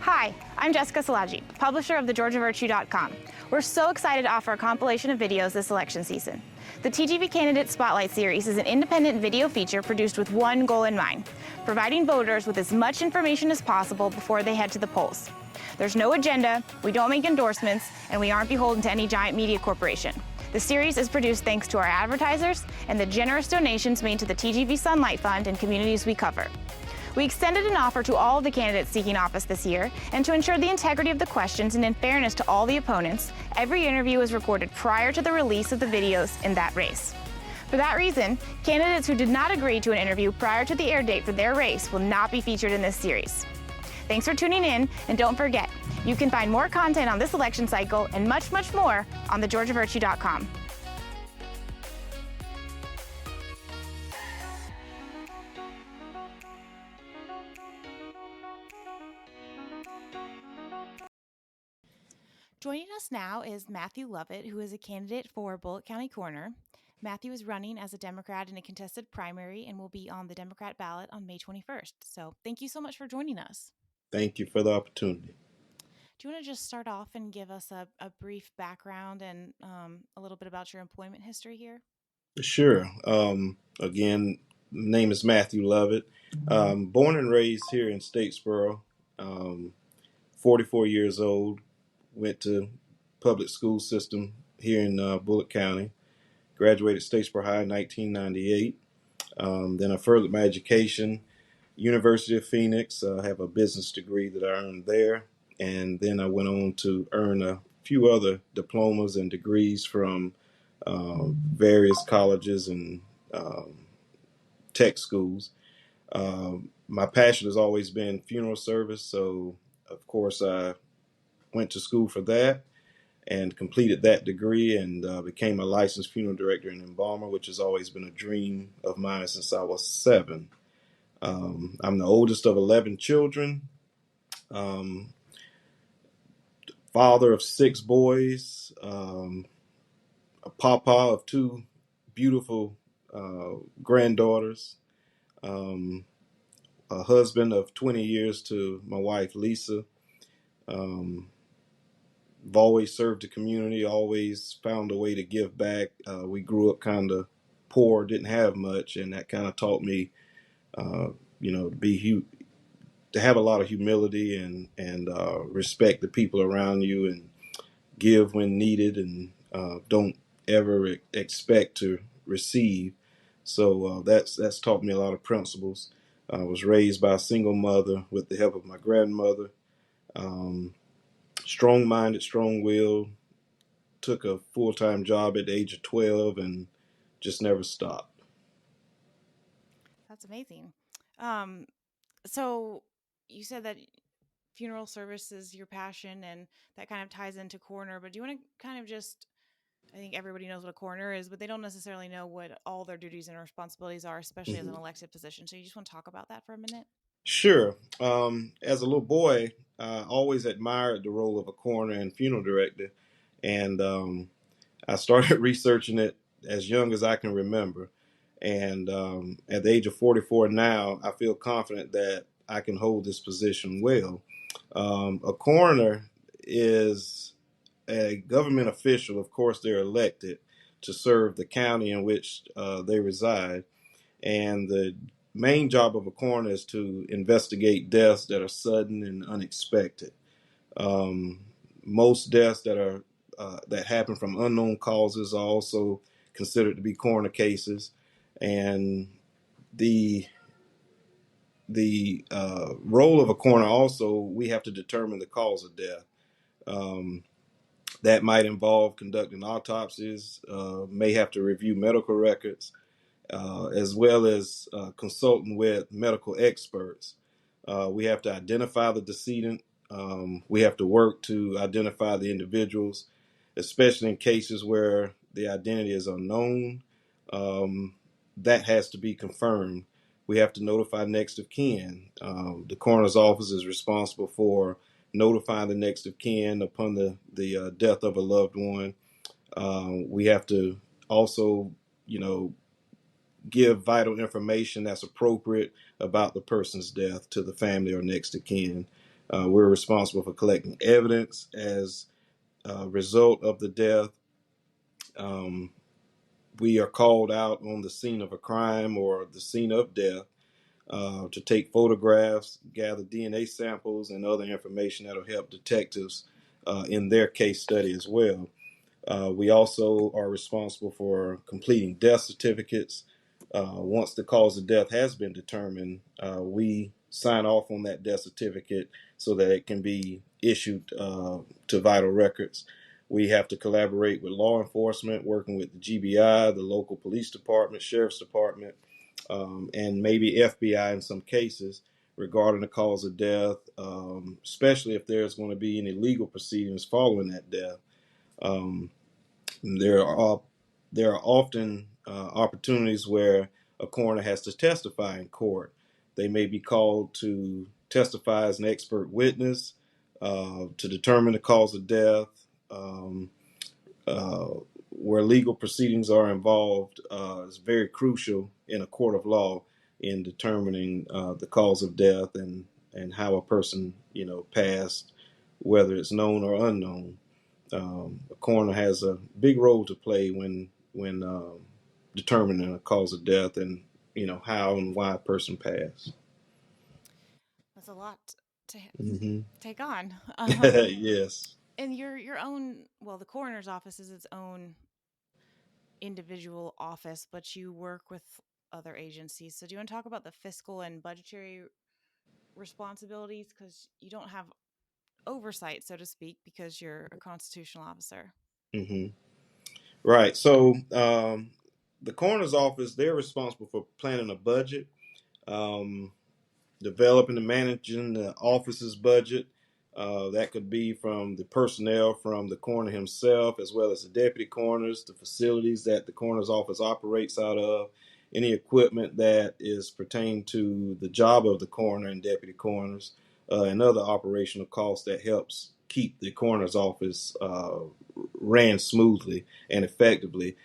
Hi, I'm Jessica Salaji, publisher of thegeorgiavirtue.com. We're so excited to offer a compilation of videos this election season. The TGV Candidate Spotlight Series is an independent video feature produced with one goal in mind: providing voters with as much information as possible before they head to the polls. There's no agenda, we don't make endorsements, and we aren't beholden to any giant media corporation. The series is produced thanks to our advertisers and the generous donations made to the TGV Sunlight Fund and communities we cover. We extended an offer to all of the candidates seeking office this year, and to ensure the integrity of the questions and in fairness to all the opponents, every interview was recorded prior to the release of the videos in that race. For that reason, candidates who did not agree to an interview prior to the air date for their race will not be featured in this series. Thanks for tuning in, and don't forget, you can find more content on this election cycle and much, much more on thegeorgiavirtue.com. Joining us now is Matthew Lovett, who is a candidate for Bulloch County Coroner. Matthew is running as a Democrat in a contested primary and will be on the Democrat ballot on May 21st. So thank you so much for joining us. Thank you for the opportunity. Do you want to just start off and give us a brief background and a little bit about your employment history here? Sure. Again, my name is Matthew Lovett. Born and raised here in Statesboro, 44 years old. Went to public school system here in Bulloch County. Graduated Statesboro High in 1998. Then I furthered my education, University of Phoenix. I have a business degree that I earned there. And then I went on to earn a few other diplomas and degrees from various colleges and tech schools. My passion has always been funeral service, so of course I went to school for that and completed that degree and became a licensed funeral director and embalmer, which has always been a dream of mine since I was 7. I'm the oldest of 11 children, father of 6 boys, a papa of 2 beautiful granddaughters, a husband of 20 years to my wife, Lisa. I've always served the community, always found a way to give back. We grew up kind of poor, didn't have much, and that kind of taught me, to have a lot of humility and respect the people around you and give when needed, and don't ever expect to receive. So that's taught me a lot of principles. I was raised by a single mother with the help of my grandmother. Strong-minded, strong-willed, took a full-time job at the age of 12 and just never stopped. That's amazing. So you said that funeral service is your passion, and that kind of ties into coroner, but do you want to kind of just, I think everybody knows what a coroner is, but they don't necessarily know what all their duties and responsibilities are, especially as an elected position. So you just want to talk about that for a minute? Sure. As a little boy, I always admired the role of a coroner and funeral director, and I started researching it as young as I can remember. And at the age of 44 now, I feel confident that I can hold this position well. A coroner is a government official. Of course, they're elected to serve the county in which they reside. And the main job of a coroner is to investigate deaths that are sudden and unexpected. Most deaths that happen from unknown causes are also considered to be coroner cases, and the role of a coroner also, we have to determine the cause of death. That might involve conducting autopsies, may have to review medical records, as well as consulting with medical experts. We have to identify the decedent. We have to work to identify the individuals, especially in cases where the identity is unknown. That has to be confirmed. We have to notify next of kin. The coroner's office is responsible for notifying the next of kin upon the death of a loved one. We have to also, give vital information that's appropriate about the person's death to the family or next of kin. We're responsible for collecting evidence as a result of the death. We are called out on the scene of a crime or the scene of death to take photographs, gather DNA samples, and other information that will help detectives in their case study as well. We also are responsible for completing death certificates. Once the cause of death has been determined, we sign off on that death certificate so that it can be issued to vital records. We have to collaborate with law enforcement, working with the GBI, the local police department, sheriff's department, and maybe FBI in some cases regarding the cause of death, especially if there's going to be any legal proceedings following that death. Um, there are often opportunities where a coroner has to testify in court. They may be called to testify as an expert witness to determine the cause of death. Um, uh, where legal proceedings are involved is very crucial in a court of law in determining the cause of death and how a person passed, whether it's known or unknown. A coroner has a big role to play when determining a cause of death and how and why a person passed. That's a lot to Mm-hmm. take on. Yes. And your own, well, the coroner's office is its own individual office, but you work with other agencies. So do you want to talk about the fiscal and budgetary responsibilities? Because you don't have oversight, so to speak, because you're a constitutional officer. Mm-hmm. Right. So the coroner's office, they're responsible for planning a budget, um, developing and managing the office's budget. That could be from the personnel, from the coroner himself, as well as the deputy coroners, the facilities that the coroner's office operates out of, any equipment that is pertained to the job of the coroner and deputy coroners, and other operational costs that helps keep the coroner's office ran smoothly and effectively.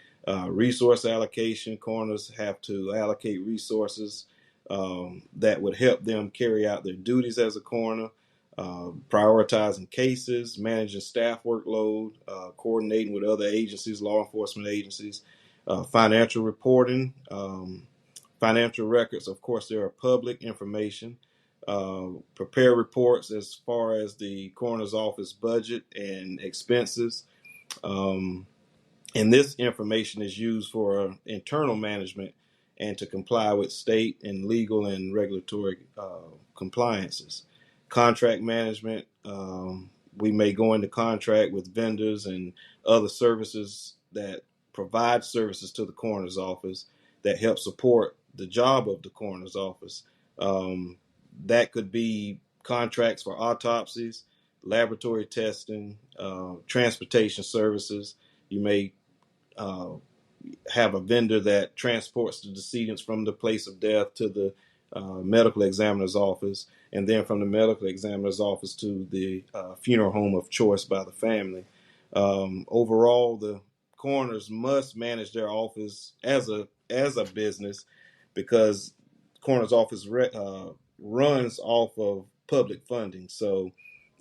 Resource allocation, coroners have to allocate resources that would help them carry out their duties as a coroner, prioritizing cases, managing staff workload, coordinating with other agencies, law enforcement agencies, financial reporting, financial records. Of course, there are public information. Prepare reports as far as the coroner's office budget and expenses. Um, and this information is used for internal management and to comply with state and legal and regulatory compliances. Contract management, we may go into contract with vendors and other services that provide services to the coroner's office that help support the job of the coroner's office. Um, that could be contracts for autopsies, laboratory testing, transportation services. You may uh, have a vendor that transports the decedents from the place of death to the medical examiner's office, and then from the medical examiner's office to the funeral home of choice by the family. Overall, the coroners must manage their office as a business because coroner's office runs off of public funding. So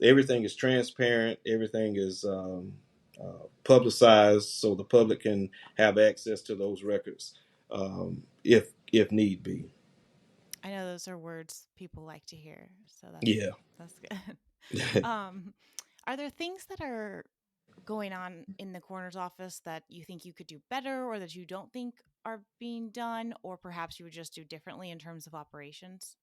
everything is transparent. Everything is publicized so the public can have access to those records if need be. I know those are words people like to hear, so Yeah. that's good. um, are there things that are going on in the coroner's office that you think you could do better, or that you don't think are being done, or perhaps you would just do differently in terms of operations?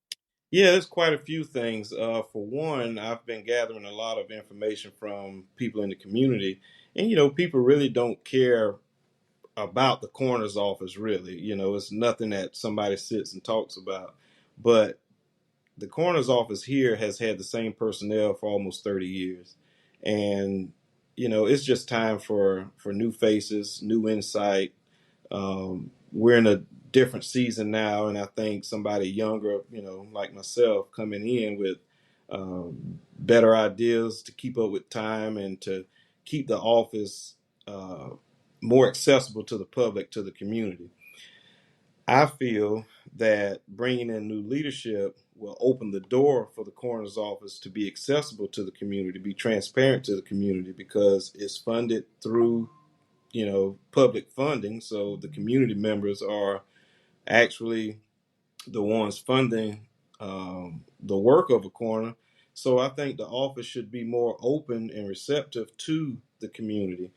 Yeah, there's quite a few things. For one, I've been gathering a lot of information from people in the community, and people really don't care about the coroner's office. Really, it's nothing that somebody sits and talks about. But the coroner's office here has had the same personnel for almost 30 years, and it's just time for new faces, new insight. We're in a different season now, and I think somebody younger, like myself, coming in with better ideas to keep up with time and to keep the office uh, more accessible to the public, to the community. I feel that bringing in new leadership will open the door for the coroner's office to be accessible to the community, be transparent to the community, because it's funded through, public funding. So the community members are actually the ones funding the work of a coroner. So I think the office should be more open and receptive to the community.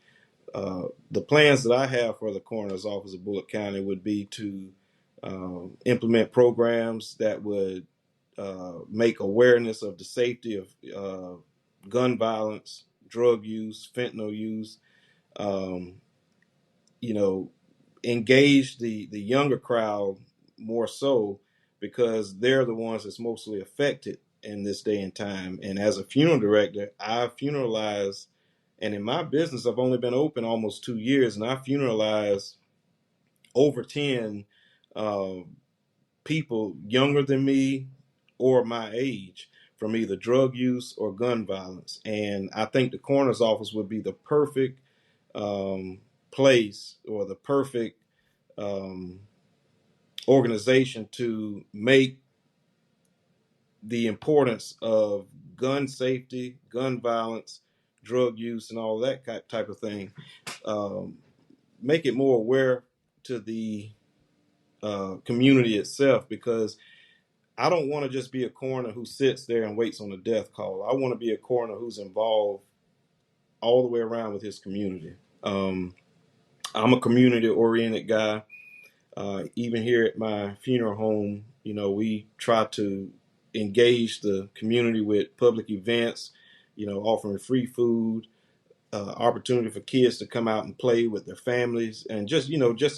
The plans that I have for the coroner's office of Bulloch County would be to implement programs that would make awareness of the safety of gun violence, drug use, fentanyl use, um, you know, engage the younger crowd more so, because they're the ones that's mostly affected in this day and time. And as a funeral director, I funeralize, and in my business, I've only been open almost 2 years, and I funeralize over 10 uh, people younger than me or my age from either drug use or gun violence. And I think the coroner's office would be the perfect place, or the perfect um, organization to make the importance of gun safety, gun violence, drug use, and all that type of thing, um, make it more aware to the community itself. Because I don't want to just be a coroner who sits there and waits on a death call. I want to be a coroner who's involved all the way around with his community. I'm a community-oriented guy. Even here at my funeral home, we try to engage the community with public events, offering free food, opportunity for kids to come out and play with their families, and just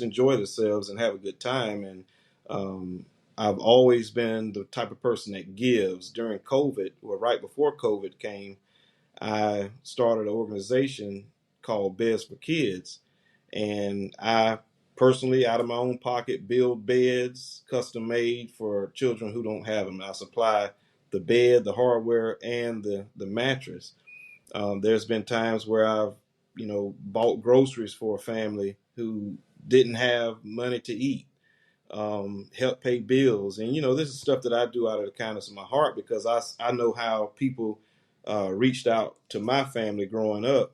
enjoy themselves and have a good time. And I've always been the type of person that gives. During COVID, or right before COVID came, I started an organization called Beds for Kids, and I personally, out of my own pocket, build beds custom made for children who don't have them. I supply the bed, the hardware, and the mattress. There's been times where I've, bought groceries for a family who didn't have money to eat, help pay bills. And, this is stuff that I do out of the kindness of my heart, because I know how people reached out to my family growing up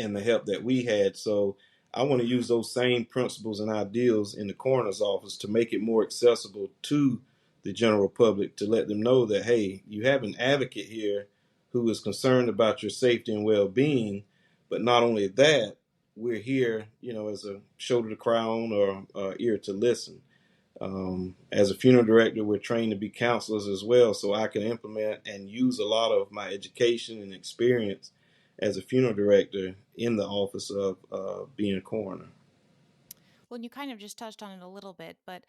and the help that we had. So I want to use those same principles and ideals in the coroner's office to make it more accessible to the general public, to let them know that, hey, you have an advocate here who is concerned about your safety and well-being. But not only that, we're here, as a shoulder to cry on, or ear to listen. As a funeral director, we're trained to be counselors as well, so I can implement and use a lot of my education and experience as a funeral director in the office of being a coroner. Well, you kind of just touched on it a little bit, but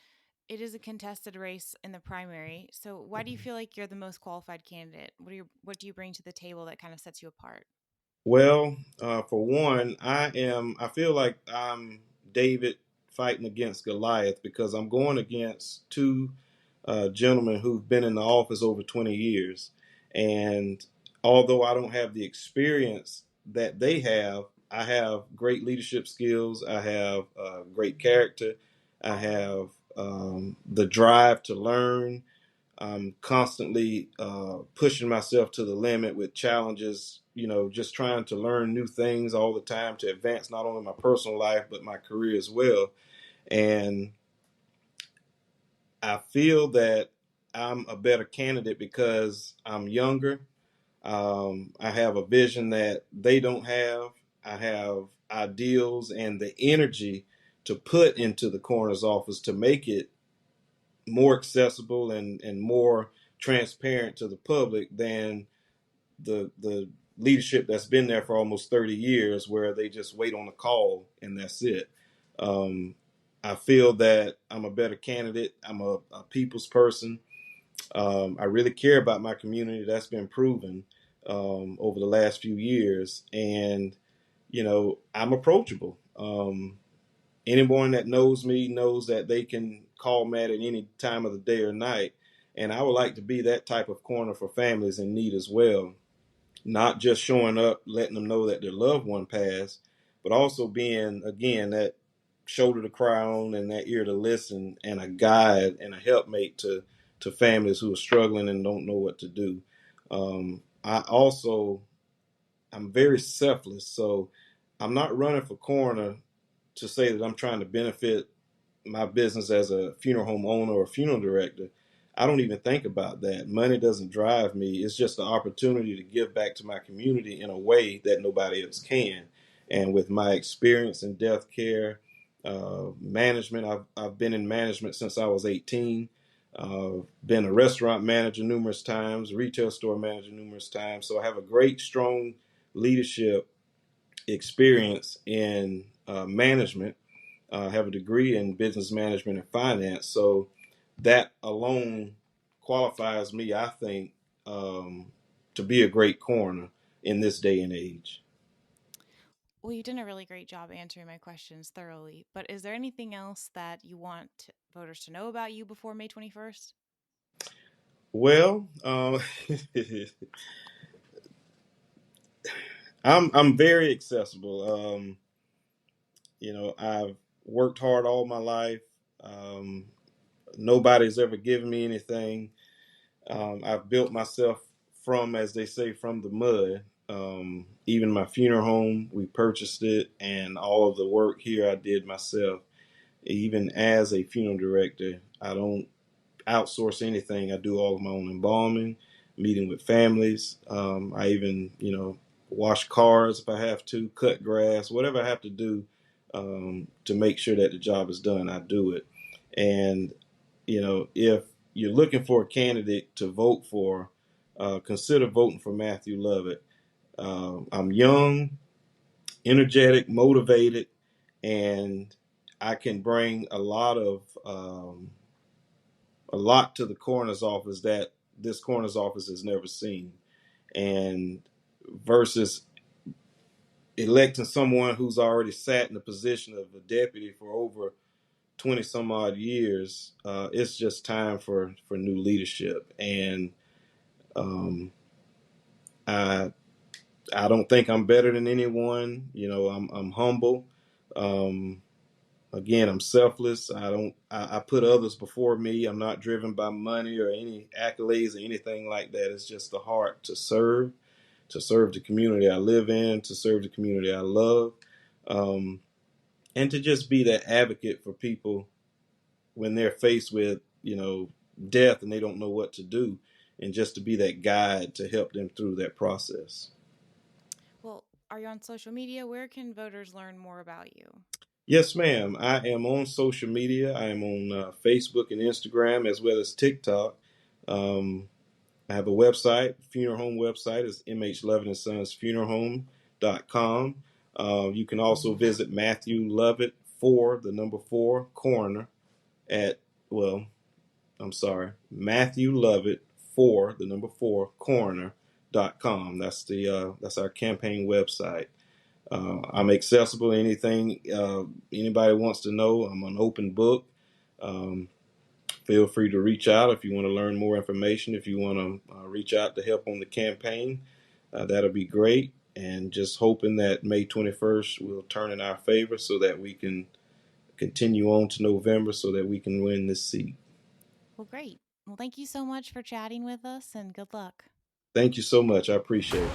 it is a contested race in the primary. So why do you feel like you're the most qualified candidate? What do you bring to the table that kind of sets you apart? Well, for one, I feel like I'm David fighting against Goliath, because I'm going against two gentlemen who've been in the office over 20 years. And although I don't have the experience that they have, I have great leadership skills. I have great character. I have the drive to learn. I'm constantly pushing myself to the limit with challenges, just trying to learn new things all the time to advance not only my personal life, but my career as well. And I feel that I'm a better candidate because I'm younger. I have a vision that they don't have. I have ideals and the energy to put into the coroner's office to make it more accessible and more transparent to the public than the leadership that's been there for almost 30 years, where they just wait on a call and that's it. Um, I feel that I'm a better candidate. I'm a people's person. I really care about my community. That's been proven over the last few years. And, I'm approachable. Anyone that knows me knows that they can call Matt at any time of the day or night. And I would like to be that type of corner for families in need as well. Not just showing up, letting them know that their loved one passed, but also being, again, that shoulder to cry on and that ear to listen, and a guide and a helpmate to to families who are struggling and don't know what to do. I also, I'm very selfless, so I'm not running for coroner to say that I'm trying to benefit my business as a funeral home owner or funeral director. I don't even think about that. Money doesn't drive me. It's just the opportunity to give back to my community in a way that nobody else can. And with my experience in death care, management, I've been in management since I was 18. Been a restaurant manager numerous times, retail store manager numerous times. So I have a great, strong leadership experience in management. I have a degree in business management and finance. So that alone qualifies me, I think, to be a great coroner in this day and age. Well, you did a really great job answering my questions thoroughly, but is there anything else that you want voters to know about you before May 21st? Well, I'm very accessible. I've worked hard all my life. Um, Nobody's ever given me anything. I've built myself from, as they say, from the mud. Even my funeral home, we purchased it, and all of the work here I did myself. Even as a funeral director, I don't outsource anything. I do all of my own embalming, meeting with families. I even, wash cars if I have to, cut grass, whatever I have to do to make sure that the job is done, I do it. And, if you're looking for a candidate to vote for, consider voting for Matthew Lovett. I'm young, energetic, motivated, and I can bring a lot to the coroner's office that this coroner's office has never seen. And versus electing someone who's already sat in the position of a deputy for over 20 some odd years, it's just time for new leadership. And I I don't think I'm better than anyone. I'm humble. Um, Again, I'm selfless. I put others before me. I'm not driven by money or any accolades or anything like that. It's just the heart to serve the community I live in, to serve the community I love, um, and to just be that advocate for people when they're faced with, death and they don't know what to do, and just to be that guide to help them through that process. Well, are you on social media? Where can voters learn more about you? Yes, ma'am. I am on social media. I am on Facebook and Instagram as well as TikTok. Um, I have a website, funeral home website is MH Lovett and Sons funeralhome.com. You can also visit Matthew Lovett for the number 4 coroner at, well, I'm sorry, Matthew Lovett for the number 4 coroner.com. That's our campaign website. I'm accessible to anything anybody wants to know. I'm an open book. Um, Feel free to reach out if you want to learn more information. If you want to reach out to help on the campaign, that'll be great. And just hoping that May 21st will turn in our favor so that we can continue on to November so that we can win this seat. Well, great. Well, thank you so much for chatting with us and good luck. Thank you so much. I appreciate it.